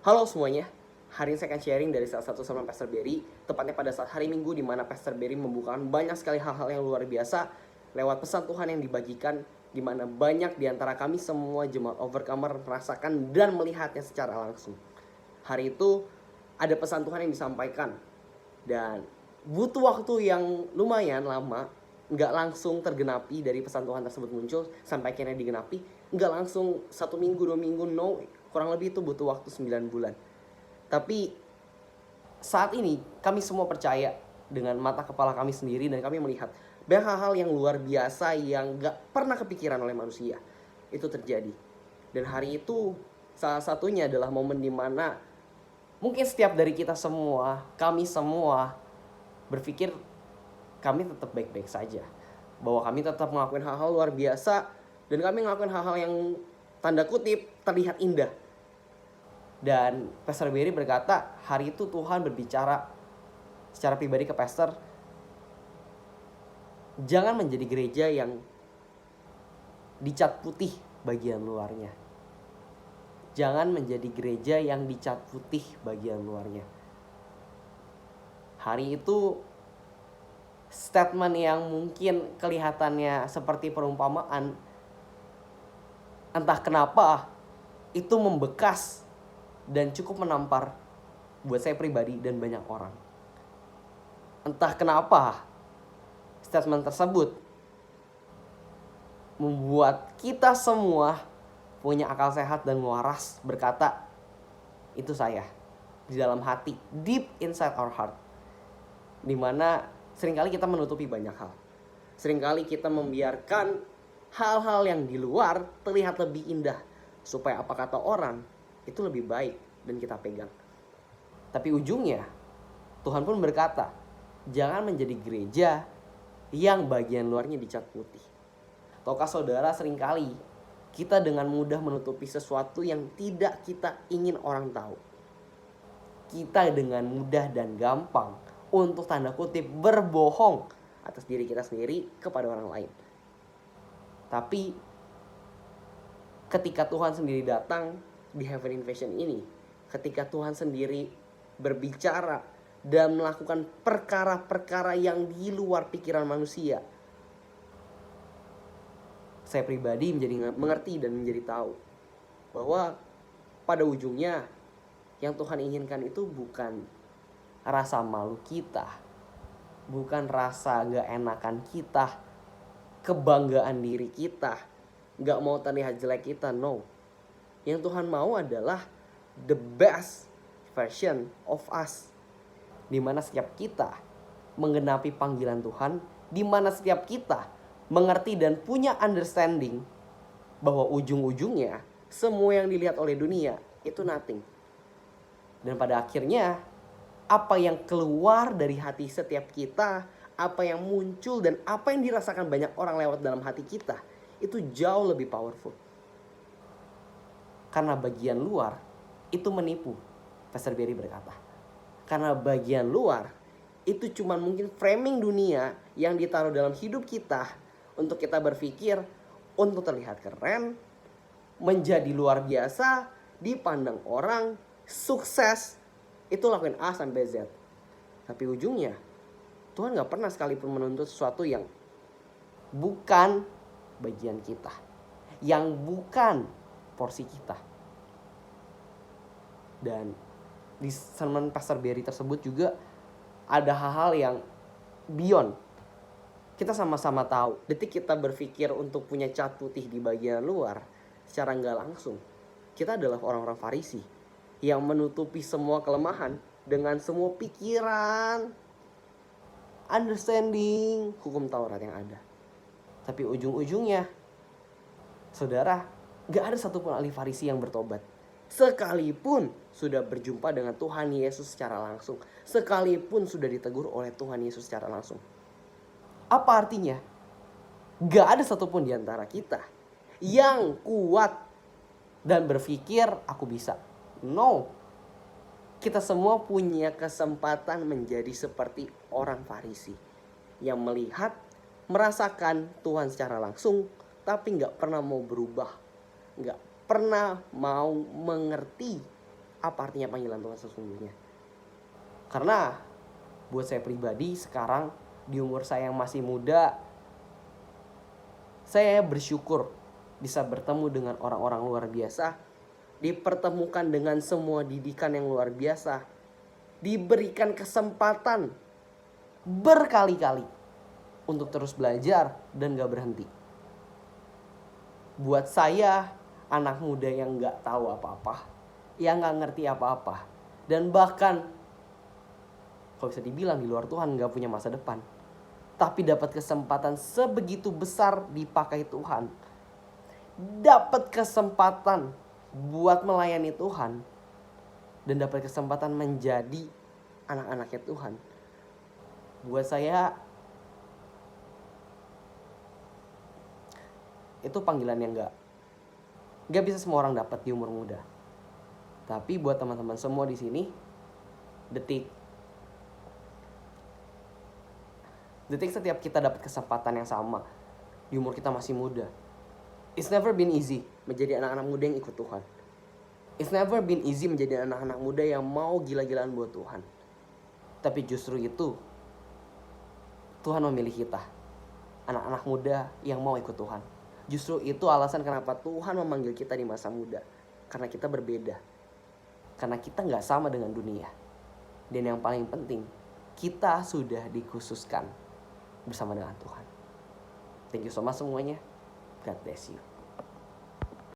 Halo semuanya, hari ini saya akan sharing dari salah satu sermon Pastor Berry, tepatnya pada saat hari Minggu di mana Pastor Berry membukakan banyak sekali hal-hal yang luar biasa lewat pesan Tuhan yang dibagikan, di mana banyak di antara kami semua jemaat Overcomer merasakan dan melihatnya secara langsung. Hari itu ada pesan Tuhan yang disampaikan dan butuh waktu yang lumayan lama, nggak langsung tergenapi dari pesan Tuhan tersebut muncul sampai akhirnya digenapi, nggak langsung 1 minggu 2 minggu, no, kurang lebih itu butuh waktu 9 bulan. Tapi saat ini kami semua percaya dengan mata kepala kami sendiri dan kami melihat banyak hal-hal yang luar biasa yang gak pernah kepikiran oleh manusia itu terjadi. Dan hari itu salah satunya adalah momen dimana mungkin setiap dari kita semua, kami semua berpikir kami tetap baik-baik saja, bahwa kami tetap melakukan hal-hal luar biasa dan kami melakukan hal-hal yang tanda kutip terlihat indah. Dan Pastor Berry berkata, hari itu Tuhan berbicara secara pribadi ke Pastor, jangan menjadi gereja yang dicat putih bagian luarnya. Jangan menjadi gereja yang dicat putih bagian luarnya. Hari itu statement yang mungkin kelihatannya seperti perumpamaan, entah kenapa itu membekas dan cukup menampar buat saya pribadi dan banyak orang. Entah kenapa statement tersebut membuat kita semua punya akal sehat dan waras berkata, itu saya, di dalam hati, deep inside our heart. Dimana seringkali kita menutupi banyak hal. Seringkali kita membiarkan hal-hal yang di luar terlihat lebih indah, supaya apa kata orang itu lebih baik dan kita pegang. Tapi ujungnya Tuhan pun berkata, jangan menjadi gereja yang bagian luarnya dicat putih. Tahukah saudara, seringkali kita dengan mudah menutupi sesuatu yang tidak kita ingin orang tahu. Kita dengan mudah dan gampang untuk tanda kutip berbohong atas diri kita sendiri kepada orang lain. Tapi ketika Tuhan sendiri datang di Heaven Invasion ini, ketika Tuhan sendiri berbicara dan melakukan perkara-perkara yang di luar pikiran manusia, saya pribadi menjadi mengerti dan menjadi tahu bahwa pada ujungnya yang Tuhan inginkan itu bukan rasa malu kita, bukan rasa gak enakan kita, kebanggaan diri kita, gak mau terlihat jelek kita, no. Yang Tuhan mau adalah the best version of us, dimana setiap kita menggenapi panggilan Tuhan, dimana setiap kita mengerti dan punya understanding bahwa ujung-ujungnya semua yang dilihat oleh dunia itu nothing. Dan pada akhirnya apa yang keluar dari hati setiap kita, apa yang muncul dan apa yang dirasakan banyak orang lewat dalam hati kita, itu jauh lebih powerful. Karena bagian luar itu menipu, Pastor Berry berkata. Karena bagian luar itu cuma mungkin framing dunia yang ditaruh dalam hidup kita untuk kita berpikir untuk terlihat keren, menjadi luar biasa, dipandang orang, sukses, itu lakuin A sampai Z. Tapi ujungnya Tuhan gak pernah sekalipun menuntut sesuatu yang bukan bagian kita, yang bukan porsi kita. Dan di sermon Pastor Berry tersebut juga ada hal-hal yang beyond. Kita sama-sama tahu, detik kita berpikir untuk punya cat putih di bagian luar, secara nggak langsung, kita adalah orang-orang Farisi yang menutupi semua kelemahan dengan semua pikiran, understanding hukum Taurat yang ada. Tapi ujung-ujungnya, saudara, nggak ada satupun ahli Farisi yang bertobat. Sekalipun sudah berjumpa dengan Tuhan Yesus secara langsung, sekalipun sudah ditegur oleh Tuhan Yesus secara langsung. Apa artinya? Gak ada satupun di antara kita yang kuat dan berpikir aku bisa. No. Kita semua punya kesempatan menjadi seperti orang Farisi yang melihat, merasakan Tuhan secara langsung, tapi gak pernah mau berubah, gak pernah mau mengerti apa artinya panggilan Tuhan sesungguhnya. Karena buat saya pribadi sekarang di umur saya yang masih muda, saya bersyukur bisa bertemu dengan orang-orang luar biasa, dipertemukan dengan semua didikan yang luar biasa, diberikan kesempatan berkali-kali untuk terus belajar dan gak berhenti. Buat saya, anak muda yang gak tahu apa-apa, yang gak ngerti apa-apa, dan bahkan kalau bisa dibilang di luar Tuhan gak punya masa depan, tapi dapat kesempatan sebegitu besar dipakai Tuhan, dapat kesempatan buat melayani Tuhan, dan dapat kesempatan menjadi anak-anaknya Tuhan. Buat saya itu panggilan yang gak bisa semua orang dapat di umur muda. Tapi buat teman-teman semua di sini, detik setiap kita dapat kesempatan yang sama di umur kita masih muda. It's never been easy menjadi anak-anak muda yang ikut Tuhan. It's never been easy menjadi anak-anak muda yang mau gila-gilaan buat Tuhan. Tapi justru itu Tuhan memilih kita, anak-anak muda yang mau ikut Tuhan. Justru itu alasan kenapa Tuhan memanggil kita di masa muda. Karena kita berbeda. Karena kita gak sama dengan dunia. Dan yang paling penting, kita sudah dikhususkan bersama dengan Tuhan. Thank you so much semuanya. God bless you.